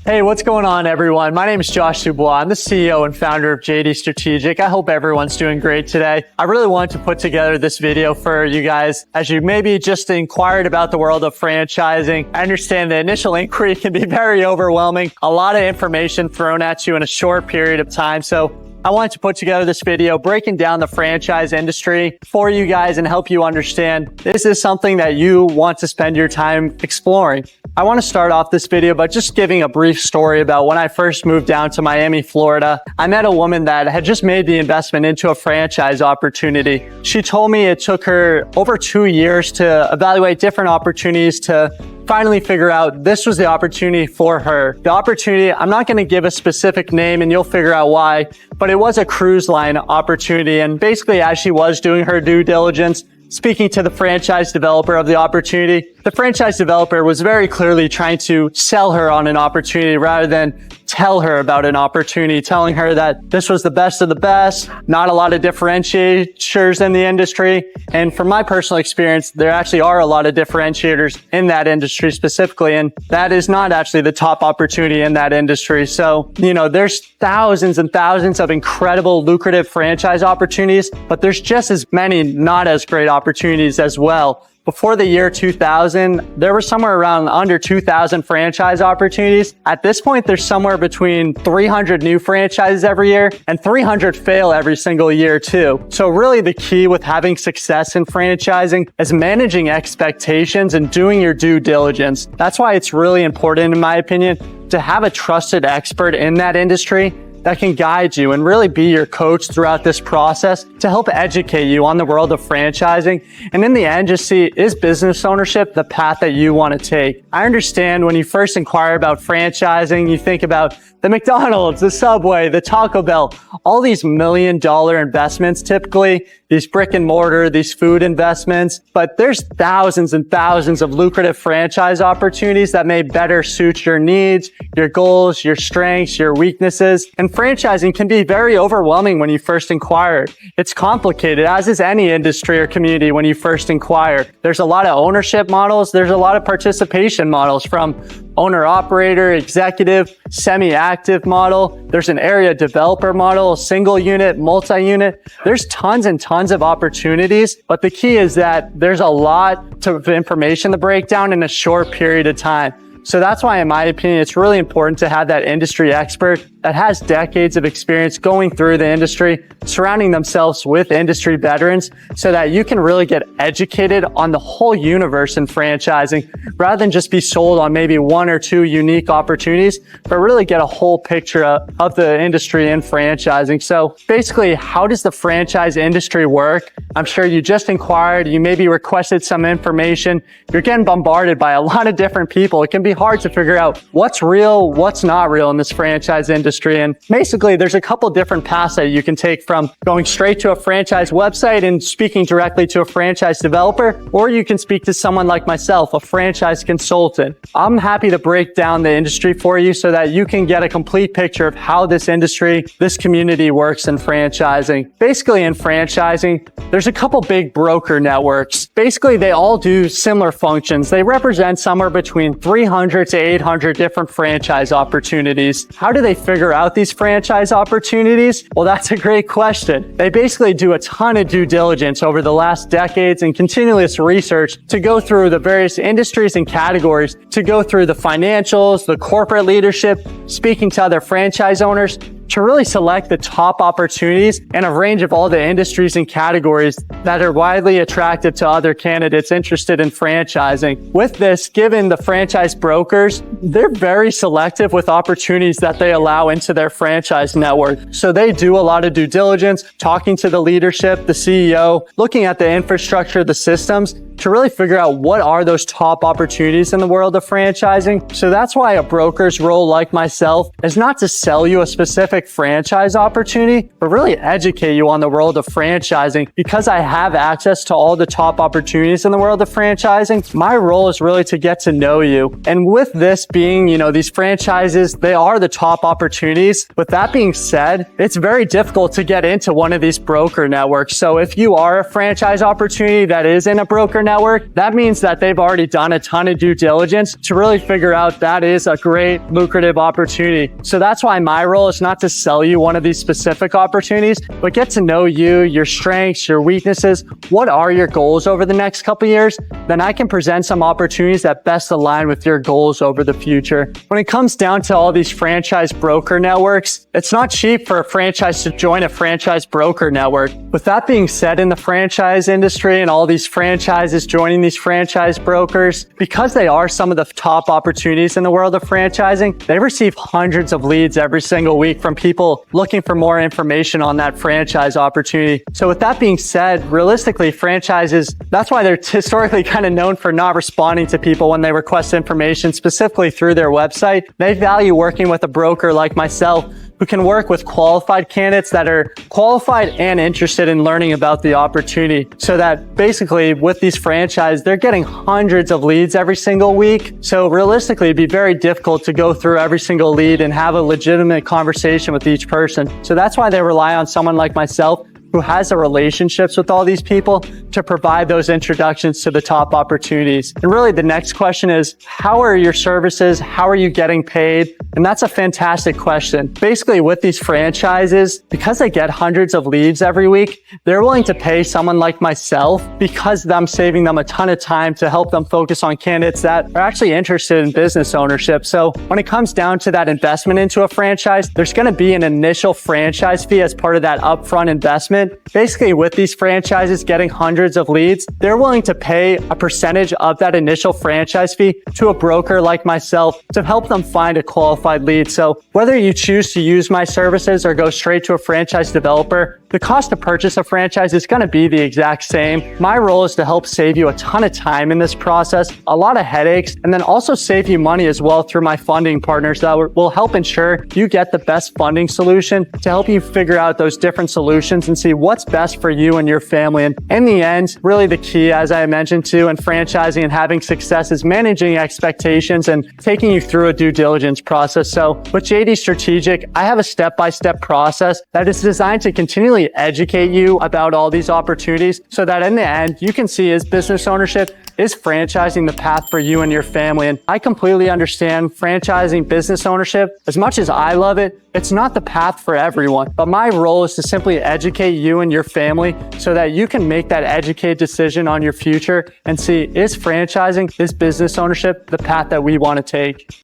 Hey, what's going on, everyone? My name is Josh Dubois. I'm the CEO and founder of JDStrategic. I hope everyone's doing great today. I really wanted to put together this video for you guys as you maybe just inquired about the world of franchising. I understand the initial inquiry can be very overwhelming. A lot of information thrown at you in a short period of time. So I wanted to put together this video breaking down the franchise industry for you guys and help you understand this is something that you want to spend your time exploring. I want to start off this video by just giving a brief story about when I first moved down to Miami, Florida. I met a woman that had just made the investment into a franchise opportunity. She told me it took her over 2 years to evaluate different opportunities to finally figure out this was the opportunity for her. The opportunity, I'm not going to give a specific name and you'll figure out why, but it was a cruise line opportunity. And basically, as she was doing her due diligence, speaking to the franchise developer of the opportunity, the franchise developer was very clearly trying to sell her on an opportunity rather than tell her about an opportunity, telling her that this was the best of the best, not a lot of differentiators in the industry. And from my personal experience, there actually are a lot of differentiators in that industry specifically, and that is not actually the top opportunity in that industry. So, there's thousands and thousands of incredible, lucrative franchise opportunities, but there's just as many not as great opportunities as well. Before the year 2000, there were somewhere around under 2,000 franchise opportunities. At this point, there's somewhere between 300 new franchises every year and 300 fail every single year too. So really the key with having success in franchising is managing expectations and doing your due diligence. That's why it's really important, in my opinion, to have a trusted expert in that industry that can guide you and really be your coach throughout this process to help educate you on the world of franchising. And in the end, just see, is business ownership the path that you want to take? I understand when you first inquire about franchising, you think about the McDonald's, the Subway, the Taco Bell, all these $1 million investments, typically these brick and mortar, these food investments, but there's thousands and thousands of lucrative franchise opportunities that may better suit your needs, your goals, your strengths, your weaknesses. And franchising can be very overwhelming when you first inquire. It's complicated, as is any industry or community when you first inquire. There's a lot of ownership models. There's a lot of participation models, from owner-operator, executive, semi-active model. There's an area developer model, single unit, multi-unit. There's tons and tons of opportunities, but the key is that there's a lot of information to break down in a short period of time. So that's why, in my opinion, it's really important to have that industry expert that has decades of experience going through the industry, surrounding themselves with industry veterans so that you can really get educated on the whole universe in franchising rather than just be sold on maybe one or two unique opportunities, but really get a whole picture of the industry in franchising. So basically, how does the franchise industry work? I'm sure you just inquired, you maybe requested some information. You're getting bombarded by a lot of different people. It can be hard to figure out what's real, what's not real in this franchise industry. And basically, there's a couple different paths that you can take, from going straight to a franchise website and speaking directly to a franchise developer, or you can speak to someone like myself, a franchise consultant. I'm happy to break down the industry for you so that you can get a complete picture of how this industry, this community works in franchising. Basically, in franchising, there's a couple big broker networks. Basically, they all do similar functions. They represent somewhere between 300 to 800 different franchise opportunities. How do they figure out these franchise opportunities? Well, that's a great question. They basically do a ton of due diligence over the last decades and continuous research to go through the various industries and categories, to go through the financials, the corporate leadership, speaking to other franchise owners, to really select the top opportunities in a range of all the industries and categories that are widely attractive to other candidates interested in franchising. With this, given the franchise brokers, they're very selective with opportunities that they allow into their franchise network. So they do a lot of due diligence, talking to the leadership, the CEO, looking at the infrastructure, the systems, to really figure out what are those top opportunities in the world of franchising. So that's why a broker's role, like myself, is not to sell you a specific franchise opportunity, but really educate you on the world of franchising. Because I have access to all the top opportunities in the world of franchising, my role is really to get to know you. And with this being, these franchises, they are the top opportunities. With that being said, it's very difficult to get into one of these broker networks. So if you are a franchise opportunity that is in a broker broker network, that means that they've already done a ton of due diligence to really figure out that is a great lucrative opportunity. So that's why my role is not to sell you one of these specific opportunities, but get to know you, your strengths, your weaknesses. What are your goals over the next couple of years? Then I can present some opportunities that best align with your goals over the future. When it comes down to all these franchise broker networks, it's not cheap for a franchise to join a franchise broker network. With that being said, in the franchise industry and all these franchises joining these franchise brokers, because they are some of the top opportunities in the world of franchising, they receive hundreds of leads every single week from people looking for more information on that franchise opportunity. So with that being said, realistically, franchises, that's why they're historically kind of known for not responding to people when they request information specifically through their website. They value working with a broker like myself who can work with qualified candidates that are qualified and interested in learning about the opportunity. So that basically with these franchises, they're getting hundreds of leads every single week. So realistically, it'd be very difficult to go through every single lead and have a legitimate conversation with each person. So that's why they rely on someone like myself who has the relationships with all these people to provide those introductions to the top opportunities. And really the next question is, how are your services? How are you getting paid? And that's a fantastic question. Basically with these franchises, because they get hundreds of leads every week, they're willing to pay someone like myself because I'm saving them a ton of time to help them focus on candidates that are actually interested in business ownership. So when it comes down to that investment into a franchise, there's going to be an initial franchise fee as part of that upfront investment. Basically, with these franchises getting hundreds of leads, they're willing to pay a percentage of that initial franchise fee to a broker like myself to help them find a qualified lead. So whether you choose to use my services or go straight to a franchise developer, the cost to purchase a franchise is going to be the exact same. My role is to help save you a ton of time in this process, a lot of headaches, and then also save you money as well through my funding partners that will help ensure you get the best funding solution to help you figure out those different solutions and see what's best for you and your family. And in the end, really the key, as I mentioned too, in franchising and having success is managing expectations and taking you through a due diligence process. So with JD Strategic, I have a step-by-step process that is designed to continually educate you about all these opportunities so that in the end, you can see is business ownership, is franchising the path for you and your family? And I completely understand franchising business ownership. As much as I love it, it's not the path for everyone. But my role is to simply educate you and your family so that you can make that educated decision on your future and see, is franchising, is business ownership the path that we want to take?